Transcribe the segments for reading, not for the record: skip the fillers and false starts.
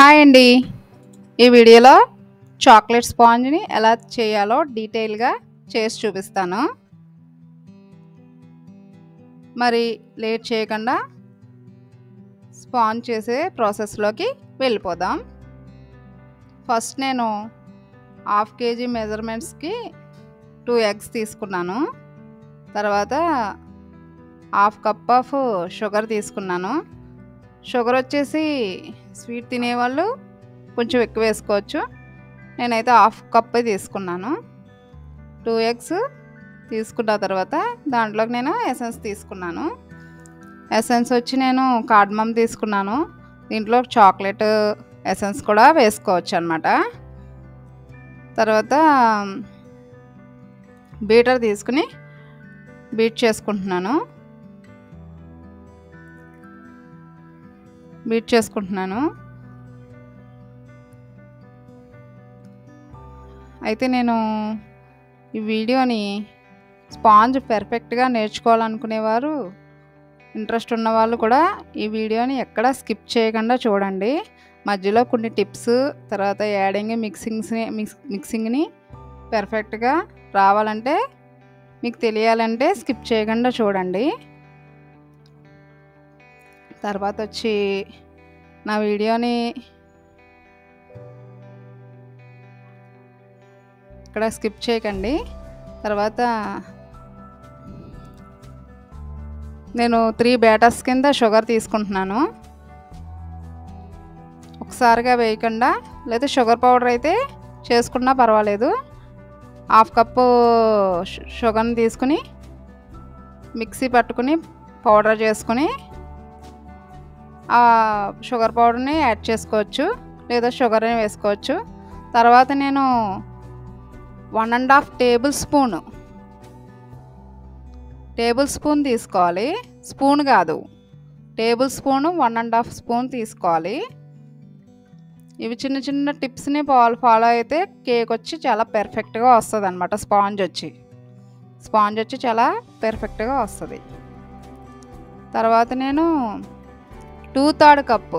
Hi అండి. ఈ వీడియోలో చాక్లెట్ స్పాంజ్ని ఎలా చేయాలో డీటెయిల్గా చేసి చూపిస్తాను. మరి లేట్ చేయకుండా స్పాంజ్ చేసే ప్రాసెస్లోకి వెళ్ళిపోదాం. ఫస్ట్ నేను 1/2 kg మెజర్మెంట్స్కి 2 eggs తీసుకున్నాను. తర్వాత 1/2 cup ఆఫ్ షుగర్ తీసుకున్నాను. షుగర్ వచ్చేసి స్వీట్ తినేవాళ్ళు కొంచెం ఎక్కువ వేసుకోవచ్చు. నేనైతే 1/2 cup తీసుకున్నాను. 2 eggs తీసుకున్న తర్వాత దాంట్లోకి నేను ఎసెన్స్ తీసుకున్నాను. ఎసెన్స్ వచ్చి నేను కార్డమమ్ తీసుకున్నాను. దీంట్లో చాక్లెట్ ఎసెన్స్ కూడా వేసుకోవచ్చు అన్నమాట. తర్వాత బీటర్ తీసుకుని బీట్ చేసుకుంటున్నాను. అయితే నేను ఈ వీడియోని స్పాంజ్ పర్ఫెక్ట్గా నేర్చుకోవాలనుకునేవారు, ఇంట్రెస్ట్ ఉన్నవాళ్ళు కూడా ఈ వీడియోని ఎక్కడ స్కిప్ చేయకుండా చూడండి. మధ్యలో కొన్ని టిప్స్, తర్వాత యాడింగ్ మిక్సింగ్ని పర్ఫెక్ట్గా రావాలంటే, మీకు తెలియాలంటే స్కిప్ చేయకుండా చూడండి. తర్వాత వచ్చి నా వీడియోని ఇక్కడ స్కిప్ చేయకండి. తర్వాత నేను 3 బ్యాటర్స్ కింద షుగర్ తీసుకుంటున్నాను. ఒకసారిగా వేయకుండా, లేదా షుగర్ పౌడర్ అయితే చేసుకున్నా పర్వాలేదు. 1/2 cup షుగర్ని తీసుకుని మిక్సీ పట్టుకుని పౌడర్ చేసుకుని ఆ షుగర్ పౌడర్ని యాడ్ చేసుకోవచ్చు, లేదా షుగర్ని వేసుకోవచ్చు. తర్వాత నేను 1.5 టేబుల్ స్పూన్ తీసుకోవాలి. స్పూన్ కాదు, టేబుల్ స్పూన్ 1.5 స్పూన్ తీసుకోవాలి. ఇవి చిన్న చిన్న టిప్స్ని ఫాలో అయితే కేక్ వచ్చి చాలా పర్ఫెక్ట్గా వస్తుంది అన్నమాట. స్పాంజ్ వచ్చి చాలా పర్ఫెక్ట్గా వస్తుంది. తర్వాత నేను 2/3 cup,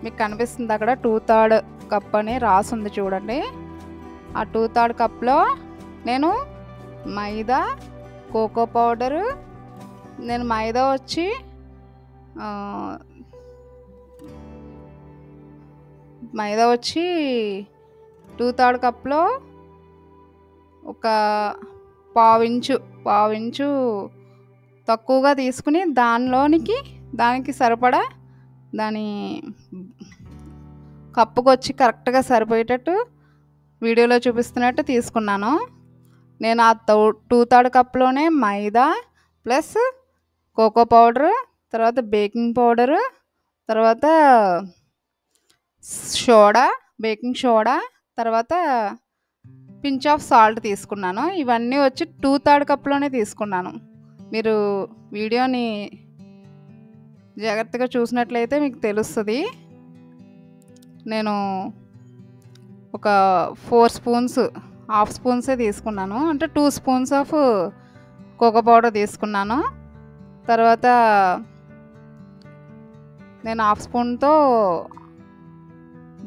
మీకు కనిపిస్తుంది అక్కడ 2/3 cup అని రాసుంది చూడండి. ఆ 2/3 cupలో నేను మైదా, కోకో పౌడరు, నేను మైదా వచ్చి 2/3 cupలో ఒక పావించు తక్కువగా తీసుకుని దానికి సరిపడా దాని కప్పుకు వచ్చి కరెక్ట్గా సరిపోయేటట్టు వీడియోలో చూపిస్తున్నట్టు తీసుకున్నాను. నేను ఆ 2/3 cupలోనే మైదా ప్లస్ కోకో పౌడరు, తర్వాత బేకింగ్ పౌడరు, తర్వాత బేకింగ్ సోడా, తర్వాత పించ్ ఆఫ్ సాల్ట్ తీసుకున్నాను. ఇవన్నీ వచ్చి 2/3 cupలోనే తీసుకున్నాను. మీరు వీడియోని జాగ్రత్తగా చూసినట్లయితే మీకు తెలుస్తుంది. నేను ఒక 4 స్పూన్స్, 1/2 స్పూన్సే తీసుకున్నాను. అంటే 2 స్పూన్స్ ఆఫ్ కోకో పౌడర్ తీసుకున్నాను. తర్వాత నేను 1/2 స్పూన్తో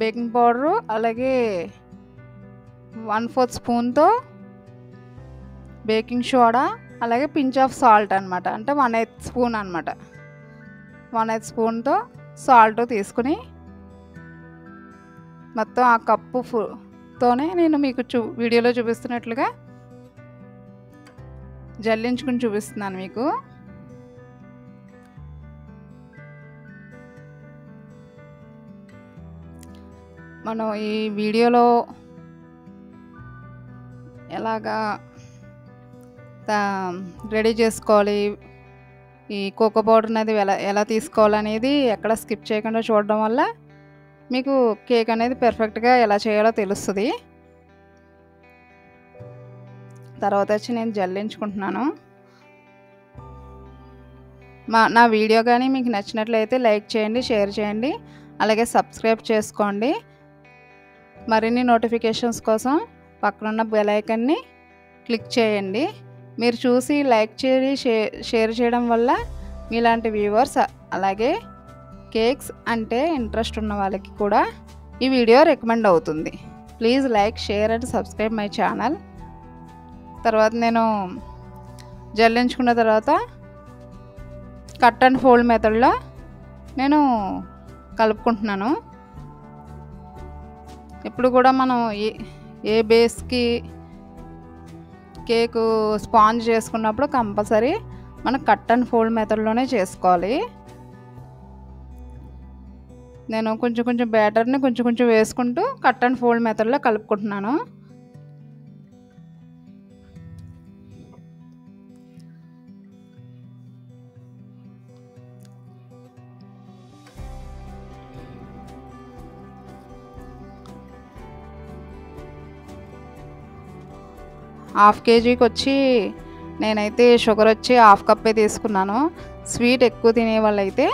బేకింగ్ పౌడరు, అలాగే 1/4 స్పూన్తో బేకింగ్ సోడా, అలాగే పించ్ ఆఫ్ సాల్ట్ అనమాట. అంటే 1/8 స్పూన్ అనమాట. 1/8 స్పూన్తో సాల్ట్ తీసుకుని మొత్తం ఆ కప్పుతోనే నేను మీకు వీడియోలో చూపిస్తున్నట్లుగా జల్లించుకుని చూపిస్తున్నాను మీకు. మనం ఈ వీడియోలో ఎలాగా రెడీ చేసుకోవాలి, ఈ కోకో పౌడర్ అనేది ఎలా తీసుకోవాలనేది ఎక్కడ స్కిప్ చేయకుండా చూడడం వల్ల మీకు కేక్ అనేది పర్ఫెక్ట్గా ఎలా చేయాలో తెలుస్తుంది. తర్వాత వచ్చి నేను జల్లించుకుంటున్నాను. నా వీడియో కానీ మీకు నచ్చినట్లయితే లైక్ చేయండి, షేర్ చేయండి, అలాగే సబ్స్క్రైబ్ చేసుకోండి. మరిన్ని నోటిఫికేషన్స్ కోసం పక్కనున్న బెల్ ఐకాన్ని క్లిక్ చేయండి. మీరు చూసి లైక్ చేసి షేర్ చేయడం వల్ల మీలాంటి వ్యూవర్స్, అలాగే కేక్స్ అంటే ఇంట్రెస్ట్ ఉన్న వాళ్ళకి కూడా ఈ వీడియో రికమెండ్ అవుతుంది. Please like, share and subscribe my channel. తర్వాత నేను జల్లించుకున్న తర్వాత కట్ అండ్ ఫోల్డ్ మెథడ్లో నేను కలుపుకుంటున్నాను. ఇప్పుడు కూడా మనం ఏ బేస్కి కేకు స్పాంజ్ చేసుకున్నప్పుడు కంపల్సరీ మనం కట్ అండ్ ఫోల్డ్ మెథడ్లోనే చేసుకోవాలి. నేను కొంచెం బ్యాటర్ని కొంచెం వేసుకుంటూ కట్ అండ్ ఫోల్డ్ మెథడ్లో కలుపుకుంటున్నాను. హాఫ్ కేజీకి వచ్చి నేనైతే షుగర్ వచ్చి హాఫ్ కప్పే తీసుకున్నాను. స్వీట్ ఎక్కువ తినే వాళ్ళైతే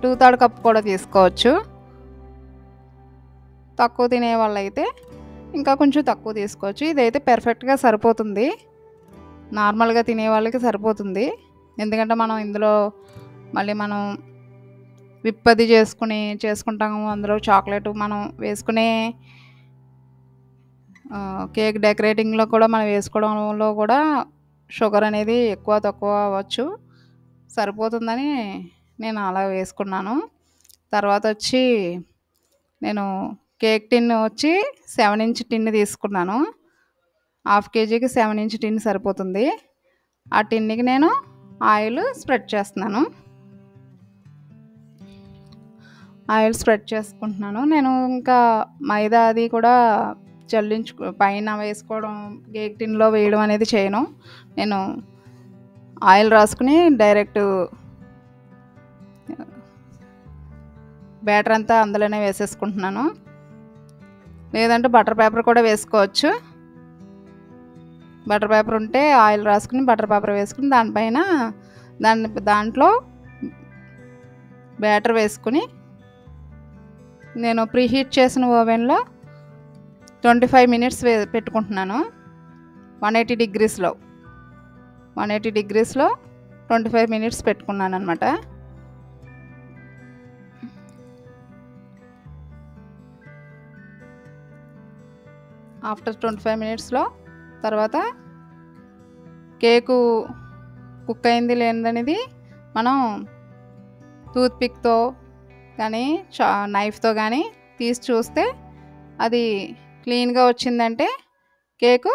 2/3 కప్ కూడా తీసుకోవచ్చు. తక్కువ తినే వాళ్ళైతే ఇంకా కొంచెం తక్కువ తీసుకోవచ్చు. ఇదైతే పర్ఫెక్ట్గా సరిపోతుంది, నార్మల్గా తినే వాళ్ళకి సరిపోతుంది. ఎందుకంటే మనం ఇందులో మళ్ళీ మనం విప్ అది చేసుకుంటాము. అందులో చాక్లెట్ మనం వేసుకునే కేక్ డెకరేటింగ్లో కూడా మనం వేసుకోవడంలో కూడా షుగర్ అనేది ఎక్కువ తక్కువ అవ్వచ్చు. సరిపోతుందని నేను అలా వేసుకున్నాను. తర్వాత వచ్చి నేను కేక్ టిన్ వచ్చి 7 ఇంచ్ టిన్ తీసుకున్నాను. హాఫ్ కేజీకి 7 ఇంచ్ టిన్ సరిపోతుంది. ఆ టిన్కి నేను ఆయిల్ స్ప్రెడ్ చేసుకుంటున్నాను. నేను ఇంకా మైదా అది కూడా పైన వేసుకోవడం, కేక్ టిన్లో వేయడం అనేది చేయను. నేను ఆయిల్ రాసుకుని డైరెక్ట్ బ్యాటర్ అంతా అందులోనే వేసేసుకుంటున్నాను. లేదంటే బటర్ పేపర్ కూడా వేసుకోవచ్చు. బటర్ పేపర్ ఉంటే ఆయిల్ రాసుకుని బటర్ పేపర్ వేసుకుని దానిపైన దాంట్లో బ్యాటర్ వేసుకుని నేను ప్రీహీట్ చేసిన ఓవెన్లో 25 మినిట్స్ పెట్టుకుంటున్నాను. 180 డిగ్రీస్లో 25 మినిట్స్ పెట్టుకున్నాను అనమాట. ఆఫ్టర్ 25 మినిట్స్లో తర్వాత కేకు కుక్ అయింది లేనిదనేది మనం టూత్పిక్తో కానీ నైఫ్తో కానీ తీసి చూస్తే అది క్లీన్గా వచ్చిందంటే కేకు